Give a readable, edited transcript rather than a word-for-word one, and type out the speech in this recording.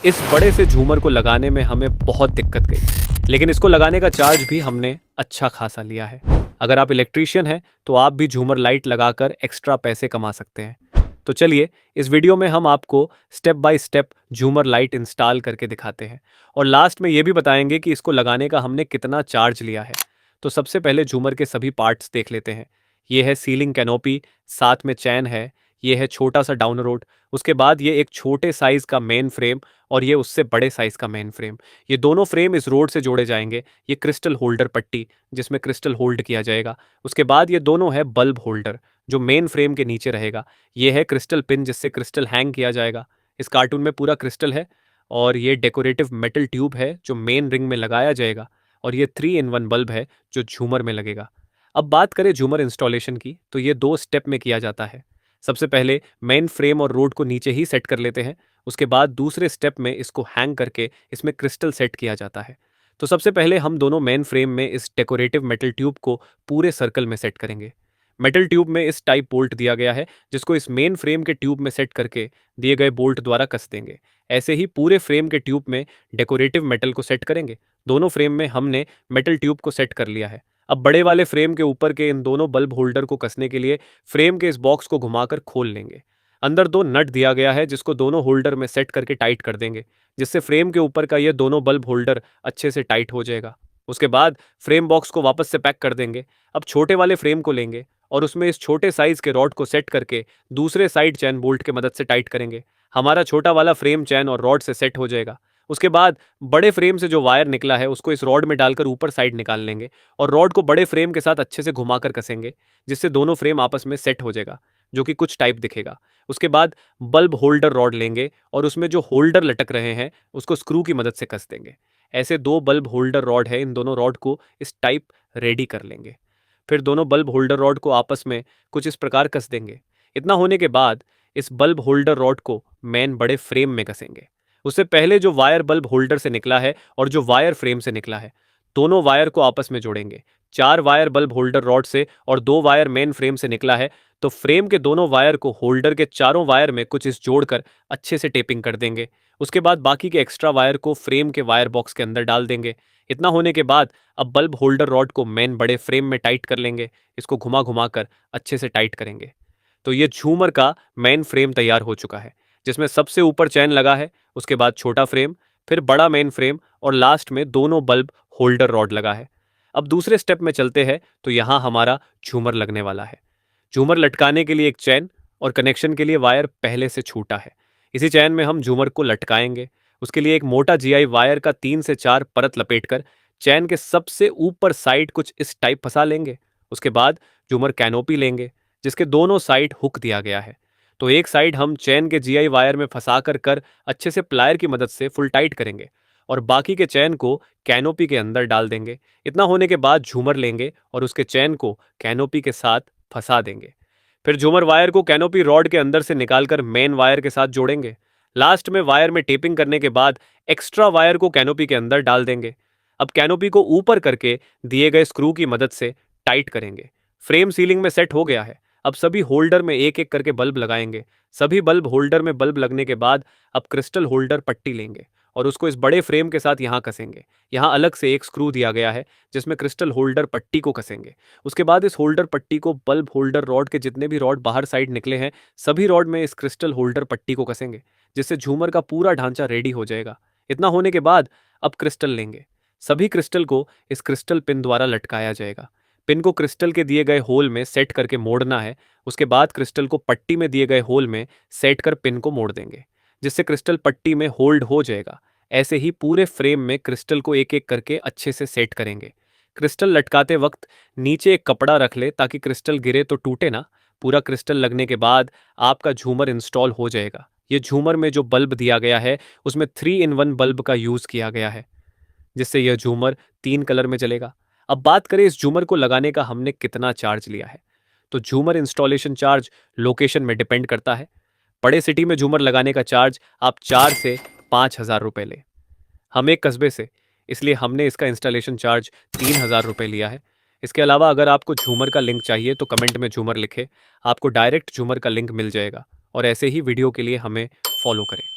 इस बड़े से झूमर को लगाने में हमें बहुत दिक्कत गई, लेकिन इसको लगाने का चार्ज भी हमने अच्छा खासा लिया है। अगर आप इलेक्ट्रीशियन हैं तो आप भी झूमर लाइट लगाकर एक्स्ट्रा पैसे कमा सकते हैं। तो चलिए, इस वीडियो में हम आपको स्टेप बाय स्टेप झूमर लाइट इंस्टॉल करके दिखाते हैं और लास्ट में ये भी बताएंगे कि इसको लगाने का हमने कितना चार्ज लिया है। तो सबसे पहले झूमर के सभी पार्ट्स देख लेते हैं। ये है सीलिंग कैनोपी, साथ में चैन है, ये है छोटा सा डाउन रोड, उसके बाद ये एक छोटे साइज का मेन फ्रेम और ये उससे बड़े साइज का मेन फ्रेम। ये दोनों फ्रेम इस रोड से जोड़े जाएंगे। ये क्रिस्टल होल्डर पट्टी जिसमें क्रिस्टल होल्ड किया जाएगा। उसके बाद ये दोनों है बल्ब होल्डर जो मेन फ्रेम के नीचे रहेगा। ये है क्रिस्टल पिन जिससे क्रिस्टल हैंग किया जाएगा। इस कार्टून में पूरा क्रिस्टल है। और ये डेकोरेटिव मेटल ट्यूब है जो मेन रिंग में लगाया जाएगा। और ये 3 in 1 बल्ब है जो झूमर में लगेगा। अब बात करें झूमर इंस्टॉलेशन की, तो ये 2 स्टेप में किया जाता है। सबसे पहले मेन फ्रेम और रोड को नीचे ही सेट कर लेते हैं। उसके बाद दूसरे स्टेप में इसको हैंग करके इसमें क्रिस्टल सेट किया जाता है। तो सबसे पहले हम दोनों मेन फ्रेम में इस डेकोरेटिव मेटल ट्यूब को पूरे सर्कल में सेट करेंगे। मेटल ट्यूब में इस टाइप बोल्ट दिया गया है जिसको इस मेन फ्रेम के ट्यूब में सेट करके दिए गए बोल्ट द्वारा कस देंगे। ऐसे ही पूरे फ्रेम के ट्यूब में डेकोरेटिव मेटल को सेट करेंगे। दोनों फ्रेम में हमने मेटल ट्यूब को सेट कर लिया है। अब बड़े वाले फ्रेम के ऊपर के इन दोनों बल्ब होल्डर को कसने के लिए फ्रेम के इस बॉक्स को घुमाकर खोल लेंगे। अंदर 2 नट दिया गया है जिसको दोनों होल्डर में सेट करके टाइट कर देंगे, जिससे फ्रेम के ऊपर का ये दोनों बल्ब होल्डर अच्छे से टाइट हो जाएगा। उसके बाद फ्रेम बॉक्स को वापस से पैक कर देंगे। अब छोटे वाले फ्रेम को लेंगे और उसमें इस छोटे साइज के रॉड को सेट करके दूसरे साइड चैन बोल्ट के मदद से टाइट करेंगे। हमारा छोटा वाला फ्रेम चैन और रॉड से सेट हो जाएगा। उसके बाद बड़े फ्रेम से जो वायर निकला है उसको इस रॉड में डालकर ऊपर साइड निकाल लेंगे और रॉड को बड़े फ्रेम के साथ अच्छे से घुमाकर कसेंगे, जिससे दोनों फ्रेम आपस में सेट हो जाएगा, जो कि कुछ टाइप दिखेगा। उसके बाद बल्ब होल्डर रॉड लेंगे और उसमें जो होल्डर लटक रहे हैं उसको स्क्रू की मदद से कस देंगे। ऐसे 2 बल्ब होल्डर रॉड है, इन दोनों रॉड को इस टाइप रेडी कर लेंगे। फिर दोनों बल्ब होल्डर रॉड को आपस में कुछ इस प्रकार कस देंगे। इतना होने के बाद इस बल्ब होल्डर रॉड को मेन बड़े फ्रेम में कसेंगे। उससे पहले जो वायर बल्ब होल्डर से निकला है और जो वायर फ्रेम से निकला है, दोनों वायर को आपस में जोड़ेंगे। 4 वायर बल्ब होल्डर रॉड से और 2 वायर मेन फ्रेम से निकला है, तो फ्रेम के दोनों वायर को होल्डर के चारों वायर में कुछ इस जोड़कर अच्छे से टेपिंग कर देंगे। उसके बाद बाकी के एक्स्ट्रा वायर को फ्रेम के वायर बॉक्स के अंदर डाल देंगे। इतना होने के बाद अब बल्ब होल्डर रॉड को मेन बड़े फ्रेम में टाइट कर लेंगे। इसको घुमा घुमा कर अच्छे से टाइट करेंगे। तो ये झूमर का मेन फ्रेम तैयार हो चुका है, जिसमें सबसे ऊपर चैन लगा है, उसके बाद छोटा फ्रेम, फिर बड़ा मेन फ्रेम और लास्ट में दोनों बल्ब होल्डर रॉड लगा है। अब दूसरे स्टेप में चलते हैं, तो यहाँ हमारा झूमर लगने वाला है। झूमर लटकाने के लिए एक चैन और कनेक्शन के लिए वायर पहले से छूटा है। इसी चैन में हम झूमर को लटकाएंगे। उसके लिए एक मोटा जीआई वायर का 3 से 4 परत लपेटकर चैन के सबसे ऊपर साइड कुछ इस टाइप फंसा लेंगे। उसके बाद झूमर कैनोपी लेंगे जिसके दोनों साइड हुक दिया गया है। तो एक साइड हम चैन के जीआई वायर में फंसा कर अच्छे से प्लायर की मदद से फुल टाइट करेंगे और बाकी के चैन को कैनोपी के अंदर डाल देंगे। इतना होने के बाद झूमर लेंगे और उसके चैन को कैनोपी के साथ फंसा देंगे। फिर झूमर वायर को कैनोपी रॉड के अंदर से निकालकर मेन वायर के साथ जोड़ेंगे। लास्ट में वायर में टेपिंग करने के बाद एक्स्ट्रा वायर को कैनोपी के अंदर डाल देंगे। अब कैनोपी को ऊपर करके दिए गए स्क्रू की मदद से टाइट करेंगे। फ्रेम सीलिंग में सेट हो गया है। अब सभी होल्डर में एक एक करके बल्ब लगाएंगे। सभी बल्ब होल्डर में बल्ब लगने के बाद अब क्रिस्टल होल्डर पट्टी लेंगे और उसको इस बड़े फ्रेम के साथ यहाँ कसेंगे। यहाँ अलग से एक स्क्रू दिया गया है जिसमें क्रिस्टल होल्डर पट्टी को कसेंगे। उसके बाद इस होल्डर पट्टी को बल्ब होल्डर रॉड के जितने भी रॉड बाहर साइड निकले हैं सभी रॉड में इस क्रिस्टल होल्डर पट्टी को कसेंगे, जिससे झूमर का पूरा ढांचा रेडी हो जाएगा। इतना होने के बाद अब क्रिस्टल लेंगे। सभी क्रिस्टल को इस क्रिस्टल पिन द्वारा लटकाया जाएगा। पिन को क्रिस्टल के दिए गए होल में सेट करके मोड़ना है। उसके बाद क्रिस्टल को पट्टी में दिए गए होल में सेट कर पिन को मोड़ देंगे, जिससे क्रिस्टल पट्टी में होल्ड हो जाएगा। ऐसे ही पूरे फ्रेम में क्रिस्टल को एक एक करके अच्छे से सेट करेंगे। क्रिस्टल लटकाते वक्त नीचे एक कपड़ा रख ले ताकि क्रिस्टल गिरे तो टूटे ना। पूरा क्रिस्टल लगने के बाद आपका झूमर इंस्टॉल हो जाएगा। ये झूमर में जो बल्ब दिया गया है उसमें 3 in 1 बल्ब का यूज किया गया है, जिससे यह झूमर 3 कलर में चलेगा। अब बात करें इस झूमर को लगाने का हमने कितना चार्ज लिया है। तो झूमर इंस्टॉलेशन चार्ज लोकेशन में डिपेंड करता है। बड़े सिटी में झूमर लगाने का चार्ज आप 4 से 5 हज़ार रुपये लें। हम एक कस्बे से, इसलिए हमने इसका इंस्टॉलेशन चार्ज 3 हज़ार रुपये लिया है। इसके अलावा अगर आपको झूमर का लिंक चाहिए तो कमेंट में झूमर लिखें, आपको डायरेक्ट झूमर का लिंक मिल जाएगा। और ऐसे ही वीडियो के लिए हमें फॉलो करें।